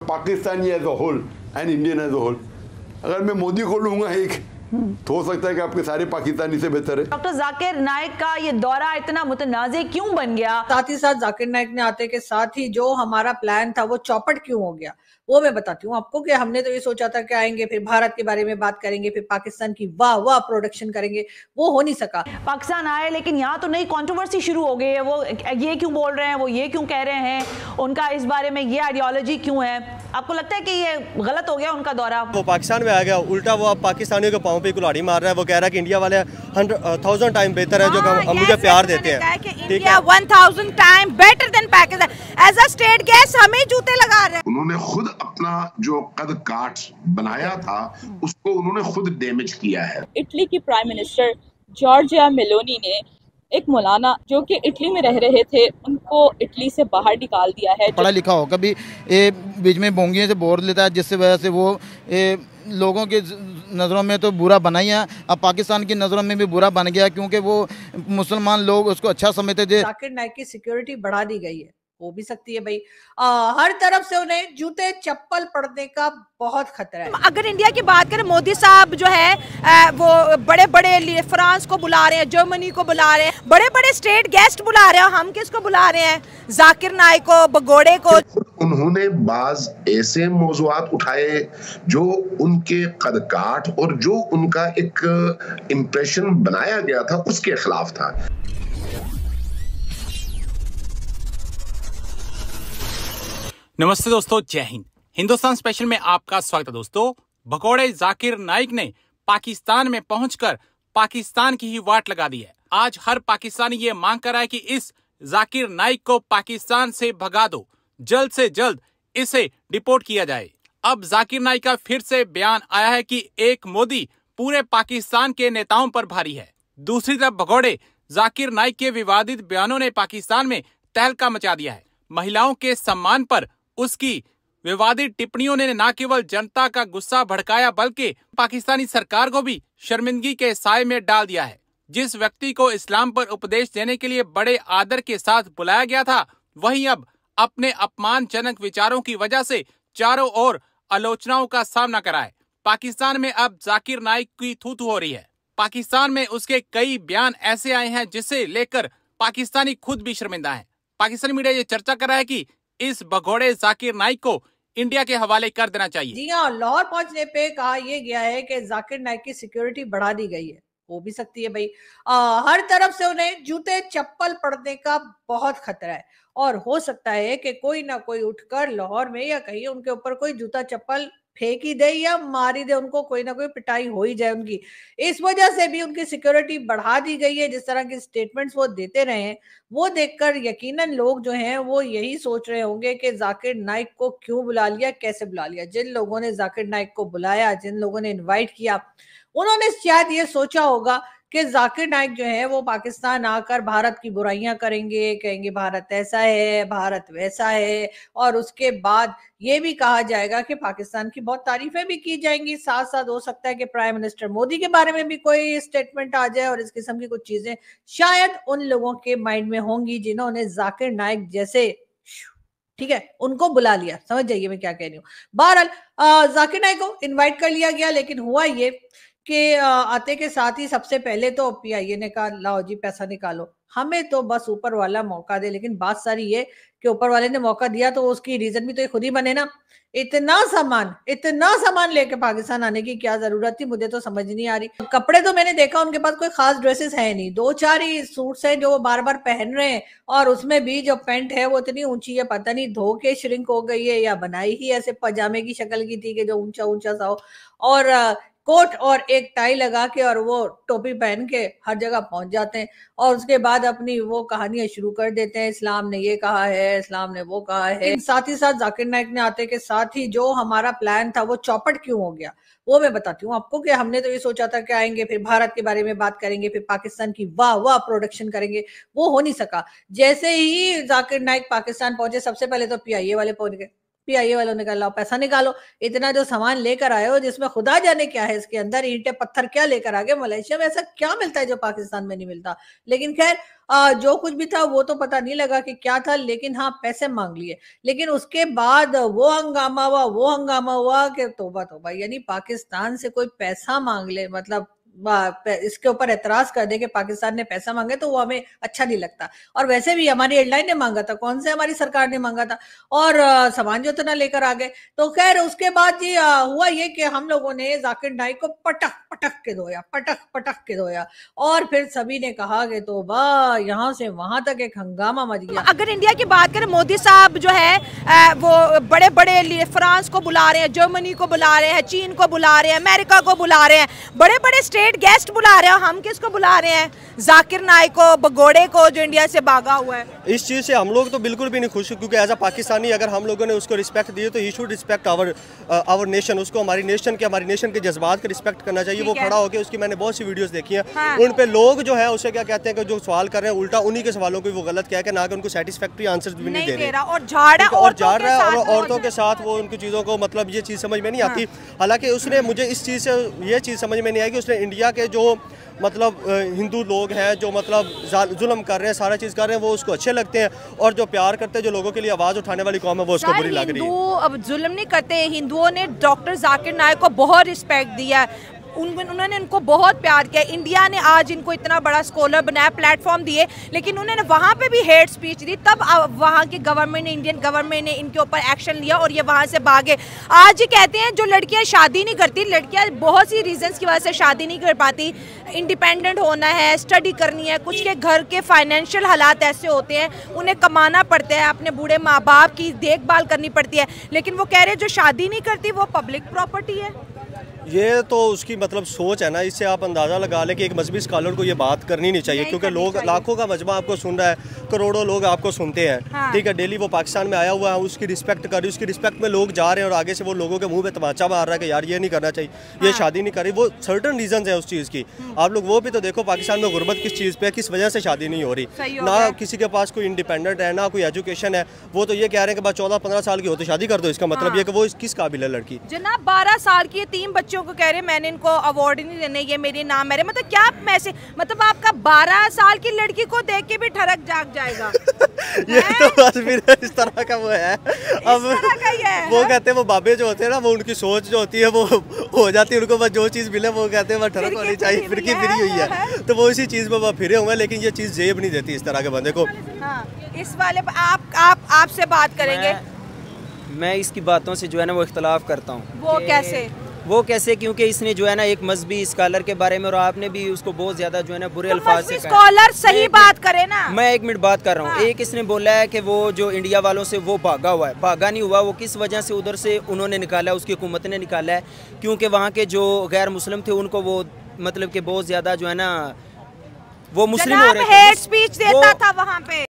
Pakistani as a whole and Indian as a whole, अगर मैं मोदी को लूंगा एक, तो हो सकता है कि आपके सारे पाकिस्तानी से बेहतर है। डॉक्टर जाकिर नाइक का ये दौरा इतना मुतनाज़े क्यों बन गया? साथ ही साथ जाकिर नाइक ने आते के साथ ही जो हमारा प्लान था वो चौपट क्यों हो गया, वो मैं बताती हूँ आपको। कि हमने तो ये सोचा था कि आएंगे, फिर भारत के बारे में बात करेंगे, फिर पाकिस्तान की वाह वाह प्रोडक्शन करेंगे, वो हो नहीं सका। पाकिस्तान आए, लेकिन यहाँ तो नई कंट्रोवर्सी शुरू हो गई है। वो ये क्यों बोल रहे हैं, वो ये क्यों कह रहे हैं, उनका इस बारे में ये आइडियोलॉजी क्यों है? आपको लगता है कि ये गलत हो गया उनका दौरा? वो पाकिस्तान में आ गया, उल्टा वो अब पाकिस्तानियों के पाँव पे कुल्हाड़ी मार रहा है। वो कह रहा है कि इंडिया वाले 100,000 टाइम बेहतर है, जो मुझे प्यार देते हैं। ठीक है, 1000 time better than Pakistan. As a state guest हमें जूते लगा रहे हैं। उन्होंने खुद अपना जो कद काठ बनाया था उसको उन्होंने खुद डैमेज किया है। इटली की प्राइम मिनिस्टर जॉर्जिया मेलोनी ने एक मौलाना जो कि इटली में रह रहे थे, उनको इटली से बाहर निकाल दिया है। पढ़ा लिखा हो, कभी बीच में बोंगियों से बोल लेता है, जिससे वजह से वो लोगों के नज़रों में तो बुरा बना ही है, अब पाकिस्तान की नज़रों में भी बुरा बन गया, क्योंकि वो मुसलमान लोग उसको अच्छा समझते थे। जाकिर नाइक की सिक्योरिटी बढ़ा दी गई है, हो भी सकती है भाई। हर तरफ से उन्हें जूते चप्पल पड़ने का बहुत खतरा है। अगर इंडिया की बात करें, मोदी साहब जो है वो बड़े बड़े फ्रांस को बुला रहे हैं, जर्मनी को बुला रहे हैं, बड़े बड़े स्टेट गेस्ट बुला रहे हैं। हम किसको बुला रहे हैं? जाकिर नाइक को, भगोड़े को। उन्होंने बाज ऐसे मौजुआत उठाए जो उनके कद काठ और जो उनका एक इम्प्रेशन बनाया गया था उसके खिलाफ था। नमस्ते दोस्तों, जय हिंद। हिंदुस्तान स्पेशल में आपका स्वागत है दोस्तों। भगोड़े जाकिर नाइक ने पाकिस्तान में पहुंचकर पाकिस्तान की ही वाट लगा दी है। आज हर पाकिस्तानी ये मांग कर रहा है कि इस जाकिर नाइक को पाकिस्तान से भगा दो, जल्द से जल्द इसे डिपोर्ट किया जाए। अब जाकिर नाइक का फिर से बयान आया है कि एक मोदी पूरे पाकिस्तान के नेताओं पर भारी है। दूसरी तरफ भगोड़े जाकिर नाइक के विवादित बयानों ने पाकिस्तान में तहलका मचा दिया है। महिलाओं के सम्मान पर उसकी विवादित टिप्पणियों ने न केवल जनता का गुस्सा भड़काया, बल्कि पाकिस्तानी सरकार को भी शर्मिंदगी के साए में डाल दिया है। जिस व्यक्ति को इस्लाम पर उपदेश देने के लिए बड़े आदर के साथ बुलाया गया था, वहीं अब अपने अपमानजनक विचारों की वजह से चारों ओर आलोचनाओं का सामना करा है। पाकिस्तान में अब जाकिर नाइक की थू थू हो रही है। पाकिस्तान में उसके कई बयान ऐसे आए हैं जिसे लेकर पाकिस्तानी खुद भी शर्मिंदा है। पाकिस्तानी मीडिया ये चर्चा कर रहा है कि इस भगोड़े जाकिर नाइक को इंडिया के हवाले कर देना चाहिए। जी हाँ, लाहौर पहुंचने पे कहा यह गया है कि जाकिर नाइक की सिक्योरिटी बढ़ा दी गई है, हो भी सकती है भाई। हर तरफ से उन्हें जूते चप्पल पड़ने का बहुत खतरा है, और हो सकता है कि कोई ना कोई उठकर लाहौर में या कहीं उनके ऊपर कोई जूता चप्पल फेंक ही दे या मार ही दे, उनको कोई ना कोई पिटाई हो ही जाए उनकी। इस वजह से भी उनकी सिक्योरिटी बढ़ा दी गई है। जिस तरह की स्टेटमेंट्स वो देते रहे हैं, वो देखकर यकीनन लोग जो हैं वो यही सोच रहे होंगे कि जाकिर नाइक को क्यों बुला लिया, कैसे बुला लिया। जिन लोगों ने जाकिर नाइक को बुलाया, जिन लोगों ने इन्वाइट किया, उन्होंने शायद ये सोचा होगा कि जाकिर नाइक जो है वो पाकिस्तान आकर भारत की बुराइयां करेंगे, कहेंगे भारत ऐसा है, भारत वैसा है, और उसके बाद ये भी कहा जाएगा कि पाकिस्तान की बहुत तारीफें भी की जाएंगी। साथ साथ हो सकता है कि प्राइम मिनिस्टर मोदी के बारे में भी कोई स्टेटमेंट आ जाए, और इस किस्म की कुछ चीजें शायद उन लोगों के माइंड में होंगी जिन्होंने जाकिर नाइक जैसे, ठीक है, उनको बुला लिया। समझ जाइए मैं क्या कह रही हूँ। बहरहाल जाकिर नाइक को इन्वाइट कर लिया गया, लेकिन हुआ ये कि आते के साथ ही सबसे पहले तो पीआईए ने कहा लाओ जी पैसा निकालो, हमें तो बस ऊपर वाला मौका दे। लेकिन बात सारी ये कि ऊपर वाले ने मौका दिया तो उसकी रीजन भी तो खुद ही बने ना। इतना सामान लेके पाकिस्तान आने की क्या जरूरत थी, मुझे तो समझ नहीं आ रही। कपड़े तो मैंने देखा उनके पास कोई खास ड्रेसेस है नहीं, 2-4 ही सूट्स हैं जो वो बार बार पहन रहे हैं, और उसमें भी जो पैंट है वो इतनी ऊंची है, पता नहीं धो के श्रिंक हो गई है या बनाई ही ऐसे पजामे की शक्ल की थी कि जो ऊंचा ऊंचा सा हो, और कोट और एक टाई लगा के और वो टोपी पहन के हर जगह पहुंच जाते हैं, और उसके बाद अपनी वो कहानियां शुरू कर देते हैं, इस्लाम ने ये कहा है, इस्लाम ने वो कहा है। साथ ही साथ जाकिर नाइक ने आते के साथ ही जो हमारा प्लान था वो चौपट क्यों हो गया, वो मैं बताती हूँ आपको। कि हमने तो ये सोचा था कि आएंगे, फिर भारत के बारे में बात करेंगे, फिर पाकिस्तान की वाह वाह प्रोडक्शन करेंगे, वो हो नहीं सका। जैसे ही जाकिर नाइक पाकिस्तान पहुंचे, सबसे पहले तो पीआईए वाले पहुंच गए PIA वालों ने कहा लाओ पैसा निकालो, इतना जो सामान लेकर आए हो जिसमें खुदा जाने क्या है, इसके अंदर ईंटें पत्थर क्या लेकर आ गए, मलेशिया में ऐसा क्या मिलता है जो पाकिस्तान में नहीं मिलता। लेकिन खैर जो कुछ भी था वो तो पता नहीं लगा कि क्या था, लेकिन हाँ पैसे मांग लिए। लेकिन उसके बाद वो हंगामा हुआ कि तौबा तौबा, यानी पाकिस्तान से कोई पैसा मांग ले, मतलब इसके ऊपर एतराज कर दे कि पाकिस्तान ने पैसा मांगे, तो वो हमें अच्छा नहीं लगता। और वैसे भी हमारी एयरलाइन ने मांगा था, कौन से हमारी सरकार ने मांगा था, और सामान जो इतना लेकर आ गए। तो खैर उसके बाद जी हुआ ये कि हम लोगों ने जाकिर नाइक को पटक पटक के धोया और फिर सभी ने कहा कि तो वाह, यहाँ से वहां तक एक हंगामा मच गया। अगर इंडिया की बात करें, मोदी साहब जो है वो बड़े बड़े फ्रांस को बुला रहे हैं, जर्मनी को बुला रहे हैं, चीन को बुला रहे हैं, अमेरिका को बुला रहे हैं, बड़े बड़े स्टेट गेस्ट बुला रहे हैं। हम किसको बुला रहे हैं? जाकिर नाइक को, भगोड़े को, जो इंडिया से भागा हुआ है। इस चीज़ से हम लोग तो बिल्कुल भी नहीं खुश, क्योंकि एज अ पाकिस्तानी अगर हम लोगों ने उसको रिस्पेक्ट दी तो he should respect our nation. उसको हमारी नेशन के जज्बात के रिस्पेक्ट करना चाहिए। वो खड़ा होकर, उसकी मैंने बहुत सी वीडियोस देखी हैं, हाँ। उन पे लोग जो है उसे क्या कहते हैं कि जो सवाल कर रहे हैं उल्टा उन्हीं के सवालों को वो गलत कह के ना कि उनको सेटिस्फैक्टरी आंसर भी नहीं दे रहे और झाड़ रहा है और औरतों के साथ वो उनकी चीज़ों को, मतलब ये चीज़ समझ में नहीं आती। हालांकि उसने, मुझे इस चीज़ से ये चीज़ समझ में नहीं आई कि उसने इंडिया के जो मतलब हिंदू लोग हैं जो मतलब जुल्म कर रहे हैं, सारा चीज़ कर रहे हैं, वो उसको अच्छे लगते हैं, और जो प्यार करते हैं, जो लोगों के लिए आवाज़ उठाने वाली कौम है, वो उसको बुरी लग रही है। अब जुल्म नहीं करते, हिंदुओं ने डॉक्टर जाकिर नाइक को बहुत रिस्पेक्ट दिया है, उन्होंने उनको बहुत प्यार किया। इंडिया ने आज इनको इतना बड़ा स्कॉलर बनाया, प्लेटफॉर्म दिए, लेकिन उन्होंने वहाँ पे भी हेट स्पीच दी। तब वहाँ की गवर्नमेंट ने, इंडियन गवर्नमेंट ने इनके ऊपर एक्शन लिया और ये वहाँ से भागे। आज ये कहते हैं जो लड़कियाँ शादी नहीं करती, लड़कियाँ बहुत सी रीजंस की वजह से शादी नहीं कर पाती, इंडिपेंडेंट होना है, स्टडी करनी है, कुछ के घर के फाइनेंशियल हालात ऐसे होते हैं, उन्हें कमाना पड़ता है, अपने बूढ़े माँ बाप की देखभाल करनी पड़ती है, लेकिन वो कह रहे हैं जो शादी नहीं करती वो पब्लिक प्रॉपर्टी है। ये तो उसकी मतलब सोच है ना, इससे आप अंदाज़ा लगा लें कि एक मजहबी स्कॉलर को ये बात करनी नहीं चाहिए, क्योंकि लोग, लाखों का मजमा आपको सुन रहा है, करोड़ों लोग आपको सुनते हैं, हाँ। ठीक है, डेली वो पाकिस्तान में आया हुआ है, उसकी रिस्पेक्ट कर रही, उसकी रिस्पेक्ट में लोग जा रहे हैं और आगे से वो लोगों के मुंह पे तमाचा मार रहा है कि यार ये नहीं करना चाहिए, ये शादी नहीं कर रही। वो सर्टन रीजन है उस चीज़ की। आप लोग वो भी तो देखो, पाकिस्तान में गुर्बत किस चीज़ पे, किस वजह से शादी नहीं हो रही, ना किसी के पास कोई इंडिपेंडेंट है, ना कोई एजुकेशन है। वो तो ये कह रहे हैं कि बस 14-15 साल की हो तो शादी कर दो, इसका मतलब ये कि वो किस काबिल है लड़की। जनाब 12 साल की 3 बच्चों को कह रहे हैं मैंने इनको अवार्ड नहीं देने, ये मेरे नाम है, मतलब क्या मैसेज, मतलब आपका 12 साल की लड़की को देख के भी ठरक जाग जाएगा। ये तो बस फिर इस तरह का वो है। अब वो कहते हैं, वो बाबे जो होते हैं ना, वो उनकी सोच जो होती है वो हो जाती है, उनको बस जो चीज़ मिले वो कहते हैं वह ठरक होनी चाहिए, फिरकी फिरी हुई है, तो वो इसी चीज़ में वह फिरे हुए हैं। लेकिन ये चीज़ जेब नहीं देती इस तरह के बंदे को। इस वाले आपसे बात करेंगे। मैं इसकी बातों से जो है ना वो इख्तलाफ करता हूँ। वो कैसे? क्योंकि इसने जो है ना एक मजहबी स्कॉलर के बारे में, और आपने भी उसको बहुत ज्यादा जो है ना बुरे अल्फाज से कहा। स्कॉलर सही बात करे ना। मैं 1 मिनट बात कर रहा हूँ। एक इसने बोला है कि वो जो इंडिया वालों से वो भागा हुआ है, भागा नहीं हुआ, वो किस वजह से उधर से उन्होंने निकाला है, उसकी हुकूमत ने निकाला है, क्योंकि वहाँ के जो गैर मुस्लिम थे उनको वो मतलब कि बहुत ज्यादा जो है ना वो मुस्लिम हो रहे थे, हेट स्पीच देता था वहाँ पे।